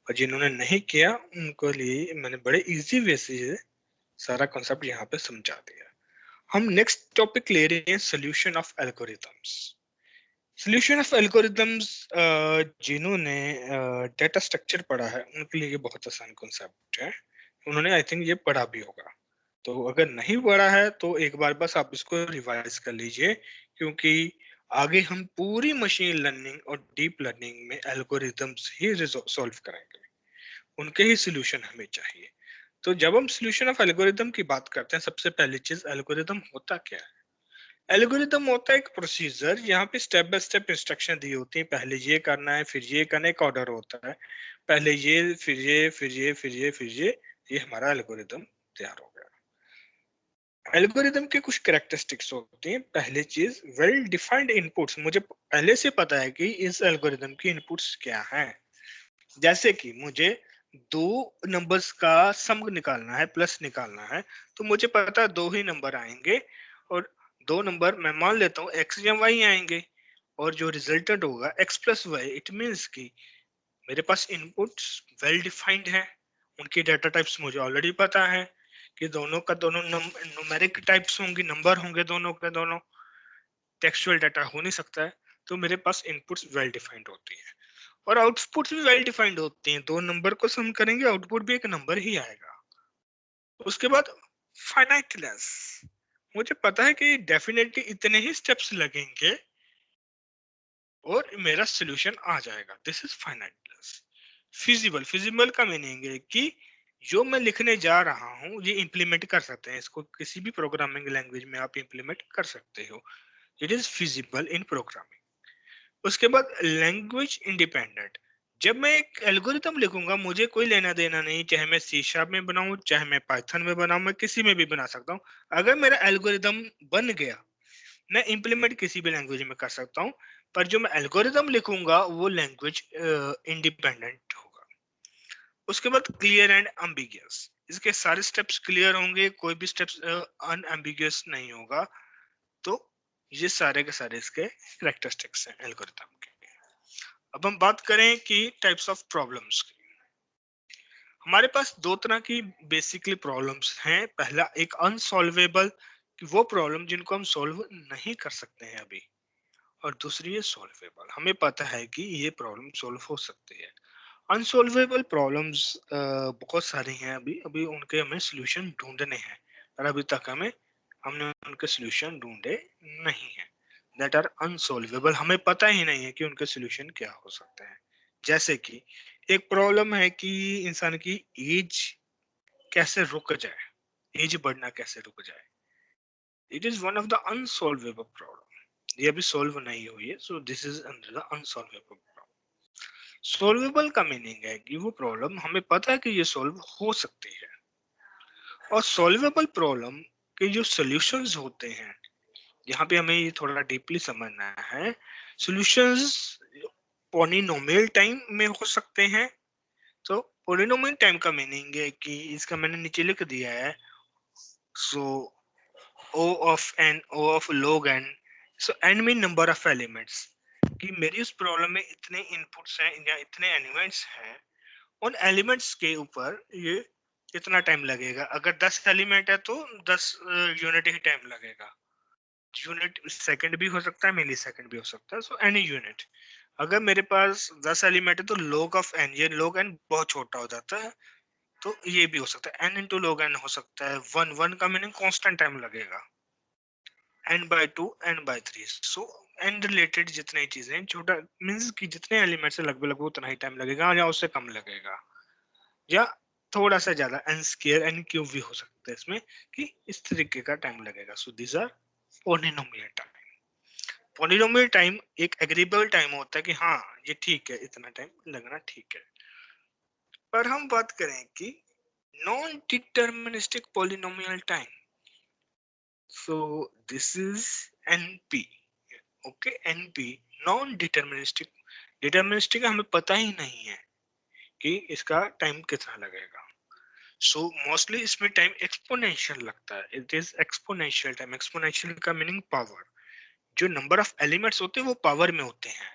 और जिन्होंने नहीं किया उनको लिए मैंने बड़े इजी वे से सारा कॉन्सेप्ट यहाँ पे समझा दिया। हम नेक्स्ट टॉपिक ले रहे हैं, solution of algorithms. Solution of algorithms, जिन्होंने डेटा स्ट्रक्चर पढ़ा है उनके लिए ये बहुत आसान कॉन्सेप्ट है। उन्होंने आई थिंक ये पढ़ा भी होगा। तो अगर नहीं पढ़ा है तो एक बार बस आप इसको रिवाइज कर लीजिए, क्योंकि आगे हम पूरी मशीन लर्निंग और डीप लर्निंग में एल्गोरिथम्स ही सॉल्व करेंगे, उनके ही सोल्यूशन हमें चाहिए। तो जब हम सोल्यूशन ऑफ एल्गोरिथम की बात करते हैं, सबसे पहली चीज, एल्गोरिथम होता क्या है? एल्गोरिथम होता है एक प्रोसीजर, यहाँ पे स्टेप बाय स्टेप इंस्ट्रक्शन दी होती है, पहले ये करना है, फिर ये करना है, एक ऑर्डर होता है, पहले ये, फिर ये, फिर ये, फिर ये, फिर ये हमारा एल्गोरिथम तैयार हो गया। एल्गोरिथम के कुछ कैरेक्टरिस्टिक्स होती हैं। पहली चीज, वेल डिफाइंड इनपुट्स, मुझे पहले से पता है कि इस एल्गोरिथम की इनपुट्स क्या हैं। जैसे कि मुझे दो नंबर्स का सम निकालना है, प्लस निकालना है, तो मुझे पता है दो ही नंबर आएंगे, और दो नंबर मैं मान लेता हूँ एक्स या वाई आएंगे, और जो रिजल्टेंट होगा X plus Y. It means कि मेरे पास इनपुट्स वेल डिफाइंड है, उनकी डाटा टाइप्स मुझे ऑलरेडी पता है कि दोनों का दोनों न्यूमेरिक टाइप्स होंगी, नंबर होंगे दोनों के दोनों, टेक्सचुअल डाटा हो नहीं सकता है। तो मेरे पास इनपुट्स वेल डिफाइंड होती हैं, और आउटपुट्स भी वेल डिफाइंड होती हैं। दो नंबर को सम करेंगे, आउटपुट भी एक नंबर ही आएगा। उसके बाद फाइनाइटनेस, मुझे पता है कि डेफिनेटली इतने ही स्टेप्स लगेंगे और मेरा सोल्यूशन आ जाएगा। This is finiteness. Feasible, feasible का मीनिंग है कि जो मैं लिखने जा रहा हूँ ये इंप्लीमेंट कर सकते हैं, इसको किसी भी प्रोग्रामिंग लैंग्वेज में आप इंप्लीमेंट कर सकते हो। It is feasible in programming. उसके बाद लैंग्वेज इंडिपेंडेंट, जब मैं एक एल्गोरिथम लिखूंगा मुझे कोई लेना देना नहीं, चाहे मैं सी शार्प में बनाऊं, चाहे मैं पाइथन में बनाऊं, मैं किसी में भी बना सकता हूं। अगर मेरा एल्गोरिथम बन गया, मैं इंप्लीमेंट किसी भी लैंग्वेज में कर सकता हूं, पर जो मैं एल्गोरिथम लिखूंगा वो लैंग्वेज इंडिपेंडेंट होगा। उसके बाद क्लियर एंड अम्बिगियस, इसके सारे स्टेप्स क्लियर होंगे, कोई भी स्टेप्स अनएम्बिगियस नहीं होगा। तो ये सारे के सारे इसके कैरेक्टरिस्टिक्स हैं एल्गोरिथम के। अब हम बात करें कि टाइप्स ऑफ प्रॉब्लम्स की। हमारे पास दो तरह की बेसिकली प्रॉब्लम्स हैं। पहला एक अनसॉल्वेबल, कि वो प्रॉब्लम जिनको हम सॉल्व नहीं कर सकते हैं अभी, और दूसरी है सॉल्वेबल, हमें पता है कि ये प्रॉब्लम सॉल्व हो सकती है। अनसॉल्वेबल प्रॉब्लम्स बहुत सारी हैं, अभी अभी उनके हमें सोल्यूशन ढूंढने हैं, और अभी तक हमने उनके सोल्यूशन ढूंढे नहीं है। दैट आर अनसॉल्वेबल, हमें पता ही नहीं है कि उनके सोल्यूशन क्या हो सकते हैं। जैसे कि एक प्रॉब्लम है कि इंसान की एज कैसे रुक जाए, एज बढ़ना कैसे रुक जाए। It is one of the unsolvable problem, ये अभी सॉल्व नहीं हुई है, so this is under the unsolvable problem. Solvable का मीनिंग है कि वो प्रॉब्लम हमें पता है कि ये सॉल्व हो सकती है, और सॉल्वेबल प्रॉब्लम के जो सॉल्यूशंस होते हैं, यहाँ पे हमें ये थोड़ा डीपली समझना है। सॉल्यूशंस पॉलिनोमियल टाइम में हो सकते हैं। तो पॉलिनोमियल टाइम का मीनिंग है कि इसका मैंने नीचे लिख दिया है, सो O of n, O of log n, so n mean number of elements, कि मेरी उस प्रॉब्लम में इतने इनपुट्स हैं या इतने एलिमेंट्स हैं, उन एलिमेंट्स के ऊपर ये कितना टाइम लगेगा। अगर 10 एलिमेंट है तो 10 यूनिट ही टाइम लगेगा। यूनिट सेकंड भी हो सकता है, मिली सेकंड भी हो सकता है, सो एनी यूनिट। अगर मेरे पास 10 एलिमेंट है तो log ऑफ n, ये log n बहुत छोटा हो जाता है, तो ये भी हो सकता है n इंटू log n हो सकता है। वन वन का मीनिंग कांस्टेंट टाइम लगेगा, n/2 n/3, सो n रिलेटेड जितनी चीजें, छोटा मींस कि जितने एलिमेंट्स है लगभग लगभग उतना ही टाइम लगेगा, या उससे कम लगेगा, या थोड़ा सा ज्यादा n स्क्वायर n क्यूब भी हो सकता है इसमें, कि इस तरीके का टाइम लगेगा। So this are polynomial time. Polynomial time एक एग्रीबल टाइम होता है कि हाँ ये ठीक है, इतना टाइम लगना ठीक है। पर हम बात करें कि non deterministic polynomial time, so this is NP। Okay, NP non deterministic. Deterministic हमें पता ही नहीं है कि इसका टाइम कितना लगेगा। सो मोस्टली इसमें टाइम एक्सपोनेंशियल लगता है, it is exponential time. Exponential का मीनिंग पावर, जो नंबर ऑफ एलिमेंट्स होते हैं वो पावर में होते हैं।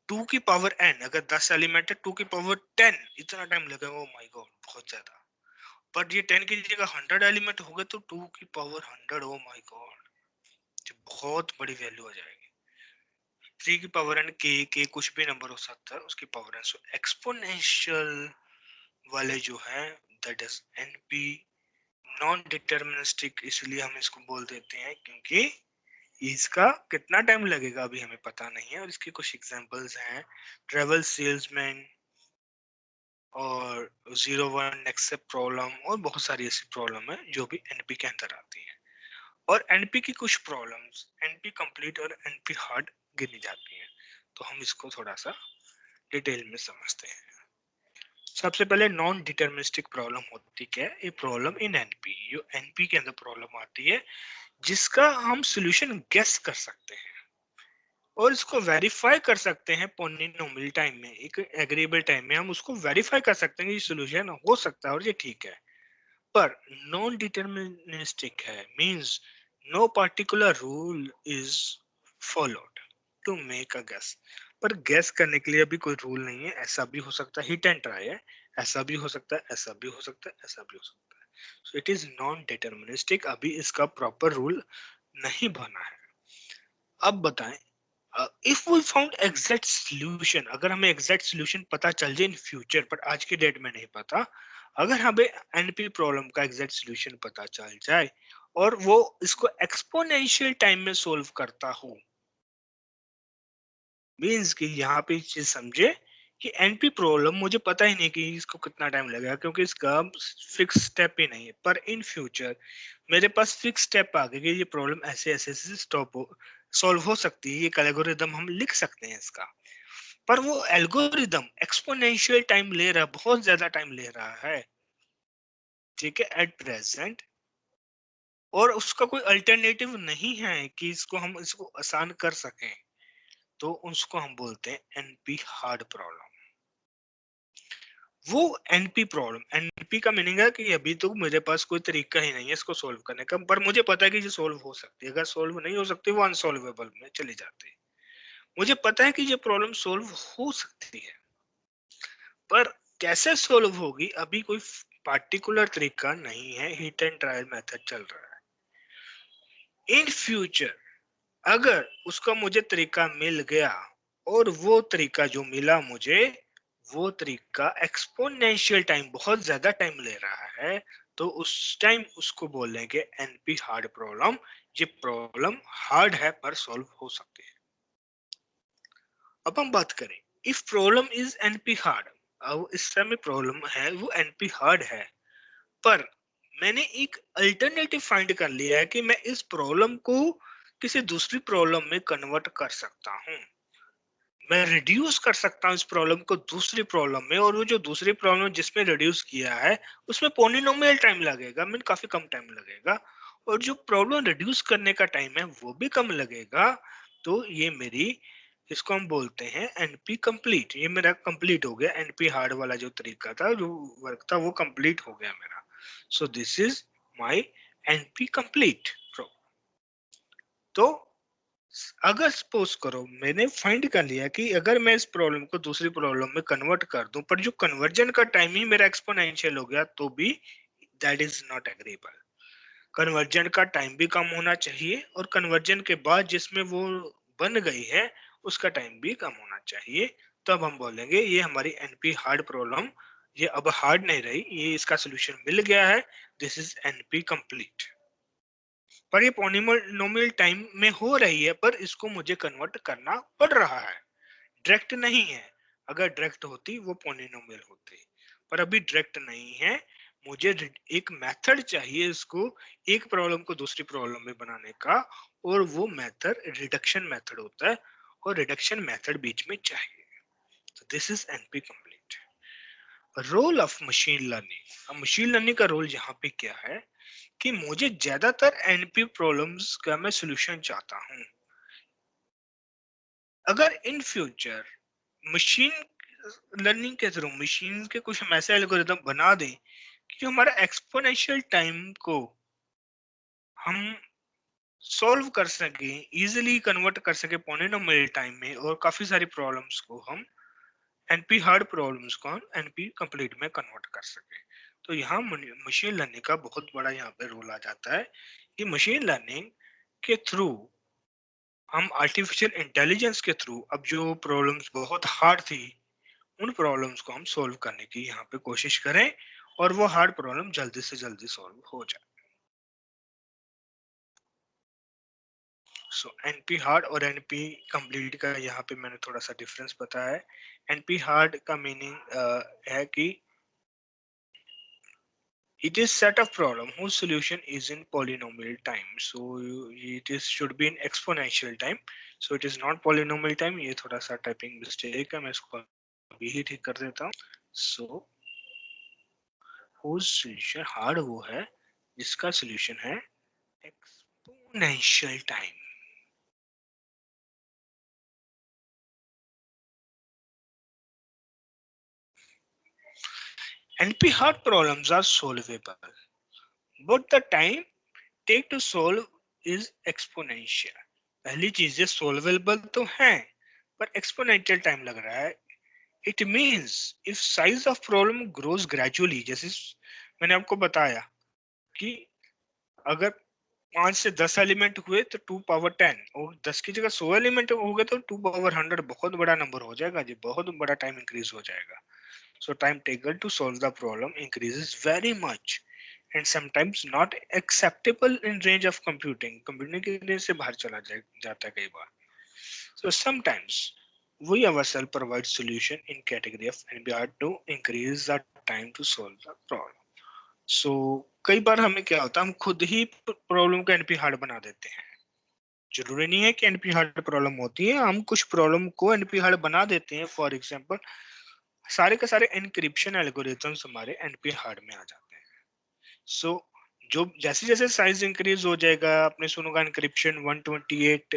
2 की पावर n, अगर 10 एलिमेंट है 2 की पावर 10, इतना टाइम लगेगा, ओ माय गॉड बहुत ज्यादा। बट ये 10 की जगह 100 एलिमेंट हो गए तो 2 की पावर 100, ओ माय गॉड, जो बहुत बड़ी वैल्यू आ जाएगी। 3 की पावर n, के कुछ भी नंबर हो सकता है, उसकी पावर n। सो एक्सपोनेंशियल वाले जो है that is np, non deterministic, इसलिए हम इसको बोल देते हैं क्योंकि इसका कितना टाइम लगेगा अभी हमें पता नहीं है। और इसके कुछ एग्जांपल्स हैं, ट्रेवल सेल्समैन और 01 एक्सेप्ट प्रॉब्लम, और बहुत सारी ऐसी प्रॉब्लम है जो भी एनपी के अंदर आती है। और एनपी की कुछ प्रॉब्लम्स एनपी कंप्लीट और एनपी हार्ड गिनी जाती हैं, तो हम इसको थोड़ा सा डिटेल में समझते हैं। सबसे पहले नॉन डिटर्मिनिस्टिक प्रॉब्लम होती क्या है, ये प्रॉब्लम इन एनपी, जो एनपी के अंदर प्रॉब्लम आती है जिसका हम सॉल्यूशन गेस कर सकते हैं और इसको वेरीफाई कर सकते हैं पॉलिनोमियल टाइम में, एक एग्रीबल टाइम में हम उसको वेरीफाई कर सकते हैं कि सॉल्यूशन हो सकता है और ये ठीक है। पर नॉन डिटर्मिनिस्टिक है, means no particular rule is followed to make a guess. पर गेस करने के लिए अभी कोई रूल नहीं है, ऐसा भी हो सकता है, हिट एंड ट्राई है, ऐसा भी हो सकता है, ऐसा भी हो सकता है, ऐसा भी हो सकता है। So it is non deterministic, अभी इसका प्रॉपर रूल नहीं बना है। अब बताएं, if we found exact solution, अगर हमें एग्जैक्ट सॉल्यूशन पता चल जाए इन फ्यूचर, पर आज के डेट में नहीं पता, अगर हमें एनपी प्रॉब्लम का एग्जैक्ट सॉल्यूशन पता चल जाए और वो इसको एक्सपोनेंशियल टाइम में सोल्व करता हो, मींस कि यहाँ पे चीज समझे कि एनपी प्रॉब्लम मुझे पता ही नहीं कि इसको कितना टाइम लगेगा क्योंकि इसका फिक्स स्टेप ही नहीं है, पर इन फ्यूचर मेरे पास फिक्स स्टेप आ गए कि ये प्रॉब्लम ऐसे ऐसे ऐसे स्टॉप हो सॉल्व हो सकती है, ये एल्गोरिदम हम लिख सकते हैं इसका। पर वो एल्गोरिदम एक्सपोनेंशियल टाइम ले रहा है, बहुत ज्यादा टाइम ले रहा है, ठीक है, एट प्रेजेंट। और उसका कोई अल्टरनेटिव नहीं है कि इसको हम इसको आसान कर सकें, तो उसको हम बोलते हैं एनपी हार्ड प्रॉब्लम। वो एनपी प्रॉब्लम, एनपी का मीनिंग है कि अभी तो मेरे पास कोई तरीका ही नहीं है इसको सोल्व करने का, पर मुझे पता है कि ये सोल्व हो सकती है, अगर सोल्व नहीं हो सकती वो अनसॉल्वेबल में चली जाती है। मुझे पता है कि ये प्रॉब्लम सोल्व हो सकती है, पर कैसे सोल्व होगी अभी कोई पार्टिकुलर तरीका नहीं है, हिट एंड ट्रायल मेथड चल रहा है। इन फ्यूचर अगर उसका मुझे तरीका मिल गया और वो तरीका जो मिला मुझे, वो तरीका एक्सपोनेंशियल टाइम बहुत ज्यादा टाइम ले रहा है, तो उस टाइम उसको बोलेंगे एनपी हार्ड प्रॉब्लम। ये प्रॉब्लम हार्ड है पर सॉल्व हो सकती है। अब हम बात करें, if problem is NP hard, अब इस समय प्रॉब्लम है वो एनपी हार्ड है, पर मैंने एक अल्टरनेटिव फाइंड कर लिया है कि मैं इस प्रॉब्लम को किसी दूसरी प्रॉब्लम में कन्वर्ट कर सकता हूँ, मैं रिड्यूस कर सकता हूँ इस प्रॉब्लम को दूसरी प्रॉब्लम में, और वो जो दूसरी प्रॉब्लम जिसमें रिड्यूस किया है उसमें पॉलिनोमियल टाइम लगेगा, मीन काफी कम टाइम लगेगा, और जो प्रॉब्लम रिड्यूस करने का टाइम है वो भी कम लगेगा। तो ये मेरी, इसको हम बोलते हैं एनपी कंप्लीट, ये मेरा कंप्लीट हो गया, एनपी हार्ड वाला जो तरीका था जो वर्क था वो कंप्लीट हो गया मेरा। सो this is my NP complete. तो अगर सपोज करो मैंने फाइंड कर लिया कि अगर मैं इस प्रॉब्लम को दूसरी प्रॉब्लम में कन्वर्ट कर दूं, पर जो कन्वर्जन का टाइम ही मेरा एक्सपोनेंशियल हो गया, तो भी that is not agreeable. Conversion का टाइम भी कम होना चाहिए और कन्वर्जन के बाद जिसमें वो बन गई है उसका टाइम भी कम होना चाहिए। तब हम बोलेंगे ये हमारी एनपी हार्ड प्रॉब्लम, ये अब हार्ड नहीं रही, ये इसका सोल्यूशन मिल गया है, दिस इज एनपी कंप्लीट। पर ये पॉलिनोमियल टाइम में हो रही है, पर इसको मुझे कन्वर्ट करना पड़ रहा है, डायरेक्ट नहीं है। अगर डायरेक्ट होती वो पॉलिनोमियल होती, पर अभी डायरेक्ट नहीं है। मुझे एक मेथड चाहिए इसको, एक प्रॉब्लम को दूसरी प्रॉब्लम में बनाने का, और वो मेथड रिडक्शन मेथड होता है, और रिडक्शन मेथड बीच में चाहिए। तो this is NP complete. Role of machine learning, अब मशीन लर्निंग का रोल यहाँ पे क्या है कि मुझे ज्यादातर एनपी प्रॉब्लम्स का मैं सॉल्यूशन चाहता हूँ। अगर इन फ्यूचर मशीन लर्निंग के थ्रू मशीन के कुछ हम ऐसे एल्गोरिदम बना दें कि जो हमारा एक्सपोनेंशियल टाइम को हम सॉल्व कर सके, इजीली कन्वर्ट कर सके पॉलिनोमियल टाइम में, और काफी सारी प्रॉब्लम्स को हम एनपी हार्ड प्रॉब्लम्स को हम एनपी कंप्लीट में कन्वर्ट कर सके। तो यहाँ मशीन लर्निंग का बहुत बड़ा यहाँ पे रोल आ जाता है कि मशीन लर्निंग के थ्रू हम आर्टिफिशियल इंटेलिजेंस के थ्रू अब जो प्रॉब्लम्स बहुत हार्ड थी उन प्रॉब्लम्स को हम सॉल्व करने की यहाँ पे कोशिश करें और वो हार्ड प्रॉब्लम जल्दी से जल्दी सॉल्व हो जाए। सो एनपी हार्ड और एनपी कंप्लीट का यहाँ पे मैंने थोड़ा सा डिफरेंस बताया है। एनपी हार्ड का मीनिंग है कि it is set of problem whose solution is in polynomial time, so it is should be in exponential time, so it is not polynomial time। ये थोड़ा सा टाइपिंग मिस्टेक है, मैं इसको अभी ही ठीक कर देता हूँ। so whose solution हार्ड वो है जिसका सॉल्यूशन है exponential time. NP hard problems are solvable, but the time take to solve is exponential। पहली चीज सोल्वेबल तो है पर एक्सपोनेंशियल टाइम लग रहा है। It means if size of problem grows gradually, जैसे मैंने आपको बताया कि अगर 5 से 10 एलिमेंट हुए तो 2 पावर 10, और 10 की जगह 100 एलिमेंट हो गए तो 2 पावर 100 बहुत बड़ा नंबर हो जाएगा जी, बहुत बड़ा टाइम इंक्रीज हो जाएगा। So time taken to solve the problem increases very much and sometimes not acceptable in range of computing के रेंज से बाहर चला जाता है कई बार। So sometimes we ourselves provide solution in category of NPR to increase the time to solve the problem। so कई बार हमें क्या होता है, हम खुद ही प्रॉब्लम को एनपी हार्ड बना देते हैं। जरूरी नहीं है कि एनपी हार्ड प्रॉब्लम होती है, हम कुछ प्रॉब्लम को एनपी हार्ड बना देते हैं। फॉर एग्जांपल सारे के सारे एनक्रिप्शन एल्गोरिथम्स हमारे एनपी हार्ड में आ जाते हैं। सो जो जैसे जैसे साइज इंक्रीज हो जाएगा, आपने सुनोगा इंक्रिप्शन 128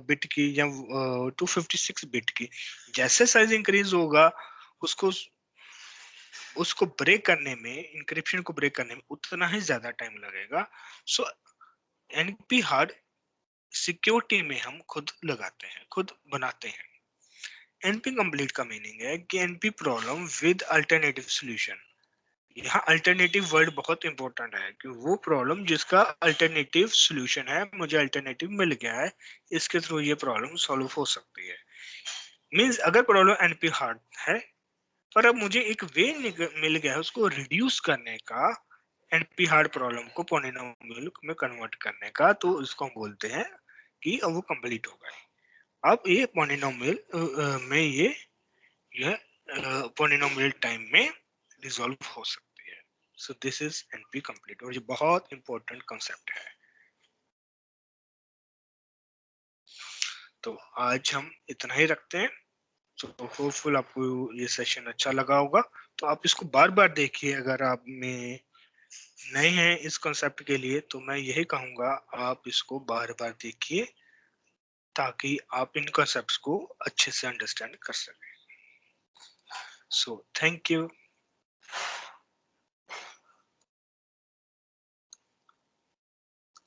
बिट की या 256 बिट की, जैसे साइज इंक्रीज होगा उसको उसको ब्रेक करने में, इंक्रिप्शन को ब्रेक करने में उतना ही ज्यादा टाइम लगेगा। सो एनपी हार्ड सिक्योरिटी में हम खुद लगाते हैं, खुद बनाते हैं। एनपी कंप्लीट का मीनिंग है कि NP problem with alternative solution. यहाँ अल्टरनेटिव वर्ड बहुत इंपॉर्टेंट है कि वो प्रॉब्लम जिसका अल्टरनेटिव सॉल्यूशन है, मुझे अल्टरनेटिव मिल गया है, इसके थ्रू ये प्रॉब्लम सॉल्व हो सकती है। मींस अगर प्रॉब्लम एनपी हार्ड है पर अब मुझे एक वे मिल गया है उसको रिड्यूस करने का, एनपी हार्ड प्रॉब्लम को पॉलिनोमियल में कन्वर्ट करने का, तो इसको हम बोलते हैं कि अब वो कंप्लीट हो गए। अब ये पॉलिनोमियल में ये पॉलिनोमियल टाइम में रिजॉल्व हो सकती है। So this is NP complete, और ये बहुत इंपॉर्टेंट कंसेप्ट है। तो आज हम इतना ही रखते हैं। तो होपफुल आपको ये सेशन अच्छा लगा होगा। तो आप इसको बार बार देखिए, अगर आप में नए हैं इस कॉन्सेप्ट के लिए तो मैं यही कहूंगा आप इसको बार बार देखिए ताकि आप इन कॉन्सेप्ट्स को अच्छे से अंडरस्टैंड कर सकें। So thank you.